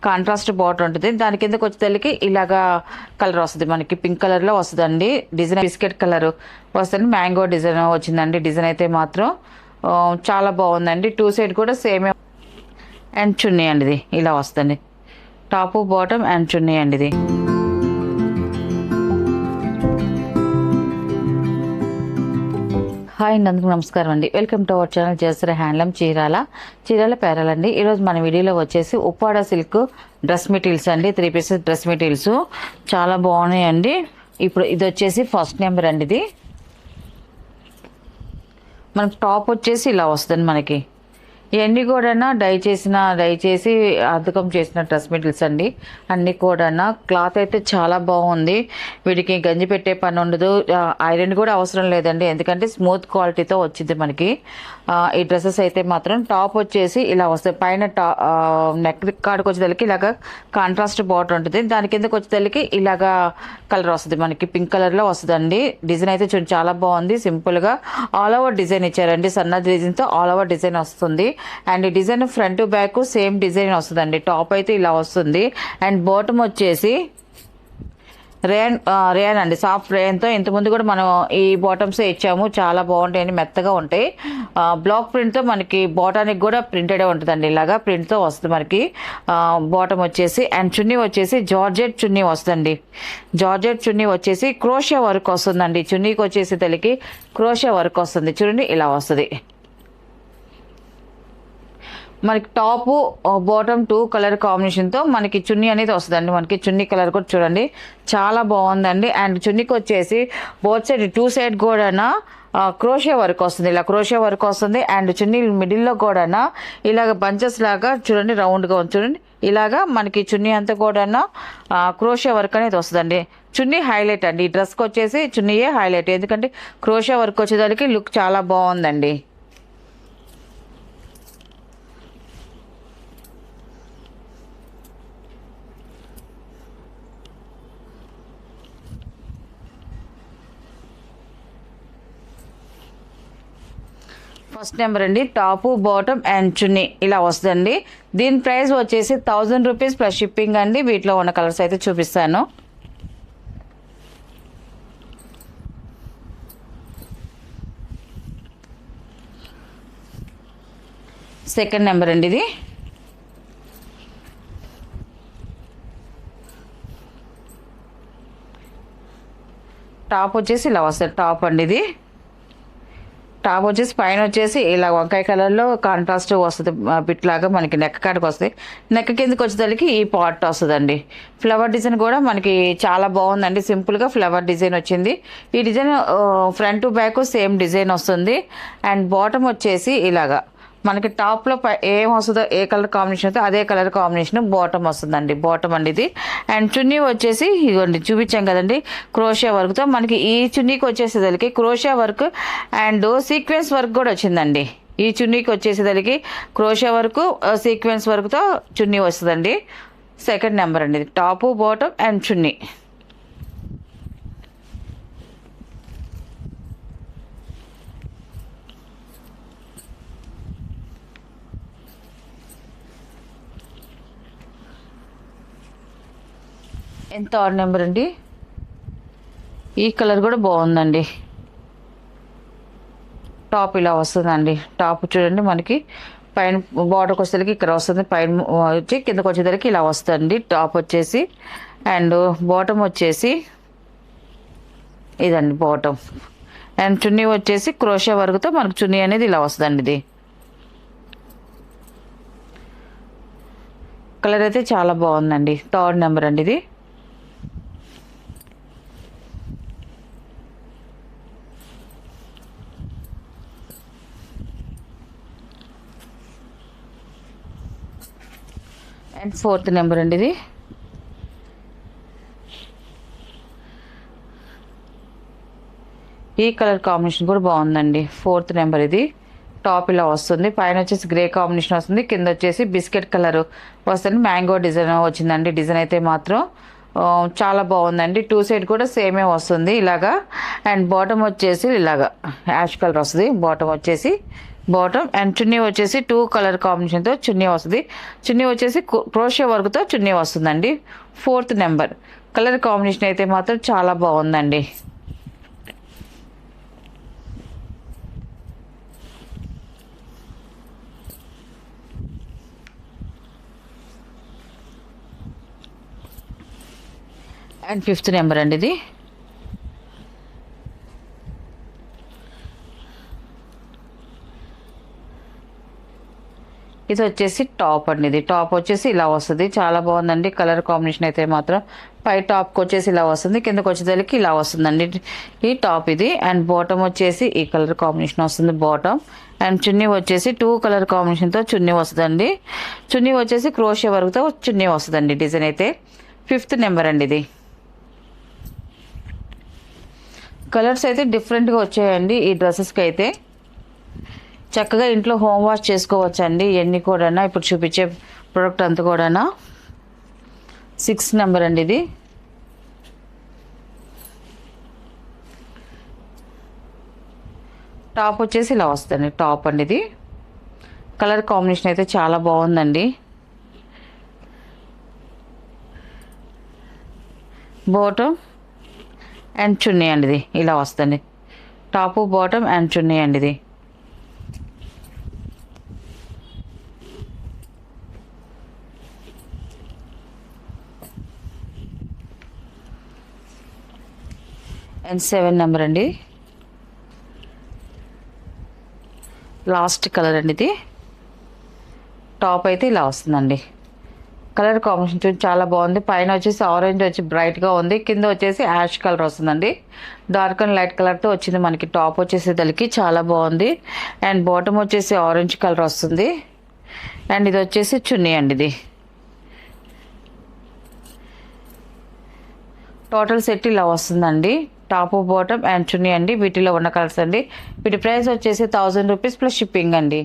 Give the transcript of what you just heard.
Contrast border ఉంటుంది. దాని కిందకి వచ్చేసరికి ఇలాగా కలర్ వస్తుంది, మనకి పింక్ కలర్లో వస్తుందండి. డిజైన్ బిస్కెట్ కలర్ వస్తుంది, మ్యాంగో డిజైన్ వచ్చిందండి. డిజైన్ అయితే మాత్రం చాలా బాగుందండి. 2 సైడ్ కూడా సేమే. అండ్ చున్నీ అండి ఇది ఇలా వస్తుంది, టాపు బాటమ్ అండ్ చున్నీ అండి ఇది. హాయ్ అందరికీ నమస్కారం అండి. Welcome to our channel Jayashree handloom Chirala పేరాలండి. ఈరోజు మన వీడియోలో వచ్చేసి ఉప్పాడ సిల్క్ డ్రెస్ మెటీరియల్స్ అండి. 3 పీసెస్ డ్రెస్ మెటీరియల్స్ చాలా బాగున్నాయండి. ఇప్పుడు ఇది వచ్చేసి ఫస్ట్ నెంబర్ అండి. ఇది మనకి టాప్ వచ్చేసి ఇలా వస్తుంది. మనకి ఇవన్నీ కూడా దయచేసి అద్దకం చేసిన డ్రెస్ మెటీరియల్స్ అండి. అన్నీ కూడా క్లాత్ అయితే చాలా బాగుంది. వీటికి గంజి పెట్టే పని ఉండదు, ఐరన్ కూడా అవసరం లేదండి, ఎందుకంటే స్మూత్ క్వాలిటీతో వచ్చింది మనకి ఈ డ్రెస్సెస్ అయితే మాత్రం. టాప్ వచ్చేసి ఇలా వస్తాయి, పైన నెక్ కాడికి వచ్చేసరికి ఇలాగ కాంట్రాస్ట్ బార్డర్ ఉంటుంది. దాని కిందకి వచ్చేసరికి ఇలాగా కలర్ వస్తుంది, మనకి పింక్ కలర్లో వస్తుందండి. డిజైన్ అయితే చూడండి చాలా బాగుంది. సింపుల్గా ఆల్ ఓవర్ డిజైన్ ఇచ్చారండి, సన్న డిజైన్తో ఆల్ ఓవర్ డిజైన్ వస్తుంది. అండ్ ఈ design front to back same design వస్తుందండి. టాప్ అయితే ఇలా వస్తుంది. అండ్ బాటమ్ వచ్చేసి రేయన్ అండి, సాఫ్ట్ రేయన్తో. ఇంతకుముందు కూడా మనం ఈ బాటమ్స్ ఇచ్చాము, చాలా బాగుంటాయండి, మెత్తగా ఉంటాయి. బ్లాక్ ప్రింట్తో మనకి బాటానికి కూడా ప్రింటెడే ఉంటుందండి, ఇలాగా ప్రింట్తో వస్తుంది మనకి బాటమ్ వచ్చేసి. అండ్ చున్నీ వచ్చేసి జార్జెట్ చున్నీ వస్తుందండి. జార్జెట్ చున్నీ వచ్చేసి క్రోషియా వర్క్ వస్తుందండి. చున్నీకి వచ్చేసి తల్లికి క్రోషియా వర్క్ వస్తుంది, చూడండి ఇలా వస్తుంది. మనకి టాప్ బాటమ్ 2 కలర్ కాంబినేషన్తో మనకి చున్నీ అనేది వస్తుందండి. మనకి చున్నీ కలర్ కూడా చూడండి చాలా బాగుందండి. అండ్ చున్నీకి వచ్చేసి బోత్ సైడ్ 2 సైడ్ కూడా క్రోషియా వర్క్ వస్తుంది, ఇలా క్రోషియా వర్క్ వస్తుంది. అండ్ చున్నీ మిడిల్లో కూడా ఇలాగ బంచెస్ లాగా చూడండి, రౌండ్గా ఉంది చూడండి. ఇలాగా మనకి చున్నీ అంతా కూడా క్రోషియా వర్క్ అనేది వస్తుందండి. చున్నీ హైలైట్ అండి, ఈ డ్రెస్కి వచ్చేసి చున్నీయే హైలైట్, ఎందుకంటే క్రోషియా వర్క్ వచ్చేదానికి లుక్ చాలా బాగుందండి. ఫస్ట్ నెంబర్ అండి, టాపు బాటమ్ అండ్ చున్నీ ఇలా వస్తుందండి. దీని ప్రైస్ వచ్చేసి 1000 రూపీస్ ప్లస్ షిప్పింగ్ అండి. వీటిలో ఉన్న కలర్స్ అయితే చూపిస్తాను. సెకండ్ నెంబర్ అండి, ఇది టాప్ వచ్చేసి ఇలా వస్తుంది. టాప్ అండి ఇది, టాప్ వచ్చేసి పైన వచ్చేసి ఇలా వంకాయ కలర్లో కాంట్రాస్ట్ వస్తుంది, బిట్లాగా మనకి నెక్ కాడికి వస్తుంది. నెక్ కిందకి వచ్చేసరికి ఈ పార్ట్ వస్తుందండి. ఫ్లవర్ డిజైన్ కూడా మనకి చాలా బాగుందండి, సింపుల్గా ఫ్లవర్ డిజైన్ వచ్చింది. ఈ design front to back same design వస్తుంది. అండ్ బాటమ్ వచ్చేసి ఇలాగా మనకి టాప్లో ఏం వస్తుందో, ఏ కలర్ కాంబినేషన్ అయితే అదే కలర్ కాంబినేషన్ బాటమ్ వస్తుందండి. బాటమ్ అండి ఇది. అండ్ చున్నీ వచ్చేసి ఇదిగోండి చూపించాం కదండి, క్రోషియా వర్క్తో. మనకి ఈ చున్నీకి వచ్చేసేసరికి క్రోషియా వర్క్ అండ్ సీక్వెన్స్ వర్క్ కూడా వచ్చిందండి. ఈ చున్నీకి వచ్చేసేసరికి క్రోషియా వర్క్ సీక్వెన్స్ వర్క్తో చున్నీ వస్తుందండి. సెకండ్ నెంబర్ అండి ఇది, టాపు బాటమ్ అండ్ చున్నీ. ఎంత 6 నెంబర్ అండి. ఈ కలర్ కూడా బాగుందండి. టాప్ ఇలా వస్తుందండి. టాప్ చూడండి మనకి పైన బార్డర్కి వచ్చేసరికి ఇక్కడ వస్తుంది, పైన వచ్చి కిందకి వచ్చేసరికి ఇలా వస్తుంది టాప్ వచ్చేసి. అండ్ బాటమ్ వచ్చేసి ఇదండి బాటమ్. అండ్ చున్నీ వచ్చేసి క్రోషియా వర్క్తో మనకు చున్నీ అనేది ఇలా వస్తుందండి. ఇది కలర్ అయితే చాలా బాగుందండి. 3rd నెంబర్ అండి ఇది. అండ్ 4th నెంబర్ అండి ఇది. ఈ కలర్ కాంబినేషన్ కూడా బాగుందండి. 4th నెంబర్ ఇది. టాప్ ఇలా వస్తుంది, పైన వచ్చేసి గ్రే కాంబినేషన్ వస్తుంది, కింద వచ్చేసి బిస్కెట్ కలర్ వస్తుంది, మ్యాంగో డిజైన్ వచ్చిందండి. డిజైన్ అయితే మాత్రం చాలా బాగుందండి. 2 సైడ్ కూడా సేమే వస్తుంది ఇలాగా. అండ్ బాటమ్ వచ్చేసి ఇలాగా యాష్ కలర్ వస్తుంది. బాటమ్ వచ్చేసి బాటమ్ అండ్ చున్నీ వచ్చేసి 2 కలర్ కాంబినేషన్తో చున్నీ వస్తుంది. చున్నీ వచ్చేసి క్రోషియా వర్క్తో చున్నీ వస్తుందండి. 4th number. కలర్ కాంబినేషన్ అయితే మాత్రం చాలా బాగుందండి. అండ్ 5th నెంబర్ అండి ఇది. ఇది వచ్చేసి టాప్ అండి. ఇది టాప్ వచ్చేసి ఇలా వస్తుంది. చాలా బాగుందండి. కలర్ కాంబినేషన్ అయితే మాత్రం పై టాప్కి వచ్చేసి ఇలా వస్తుంది, కిందకి వచ్చేసరికి ఇలా వస్తుందండి ఈ టాప్ ఇది. అండ్ బాటమ్ వచ్చేసి ఈ కలర్ కాంబినేషన్ వస్తుంది బాటమ్. అండ్ చున్నీ వచ్చేసి 2 కలర్ కాంబినేషన్తో చున్నీ వస్తుందండి. చున్నీ వచ్చేసి క్రోషియా వర్క్తో చున్నీ వస్తుందండి. డిజైన్ అయితే 5th నెంబర్ అండి ఇది. కలర్స్ అయితే డిఫరెంట్గా వచ్చాయండి ఈ డ్రెస్సెస్కి అయితే. చక్కగా ఇంట్లో హోమ్ వాష్ చేసుకోవచ్చండి ఇవన్నీ కూడా. ఇప్పుడు చూపించే ప్రోడక్ట్ అంతా కూడా 6th నెంబర్ అండి ఇది. టాప్ వచ్చేసి ఇలా వస్తుంది టాప్ అండి ఇది. కలర్ కాంబినేషన్ అయితే చాలా బాగుందండి. బాటమ్ అండ్ చున్నీ అండి ఇది ఇలా వస్తుంది. టాపు బాటమ్ అండ్ చున్నీ అండి ఇది. అండ్ 7 నెంబర్ అండి. లాస్ట్ కలర్ అండి ఇది. టాప్ అయితే ఇలా వస్తుందండి. కలర్ కాంబినేషన్ చాలా బాగుంది. పైన వచ్చేసి ఆరెంజ్ వచ్చి బ్రైట్గా ఉంది, కింద వచ్చేసి యాష్ కలర్ వస్తుందండి. డార్క్ అండ్ లైట్ కలర్తో వచ్చింది మనకి. టాప్ వచ్చేసి దానికి చాలా బాగుంది. అండ్ బాటమ్ వచ్చేసి ఆరెంజ్ కలర్ వస్తుంది. అండ్ ఇది వచ్చేసి చున్నీ అండి ఇది. టోటల్ సెట్ ఇలా వస్తుందండి. టాప్ బాటమ్ అండ్ చున్నీ అండి. వీటిలో ఉన్న కలర్స్ అండి. వీటి ప్రైస్ వచ్చేసి 1000 రూపీస్ ప్లస్ షిప్పింగ్ అండి.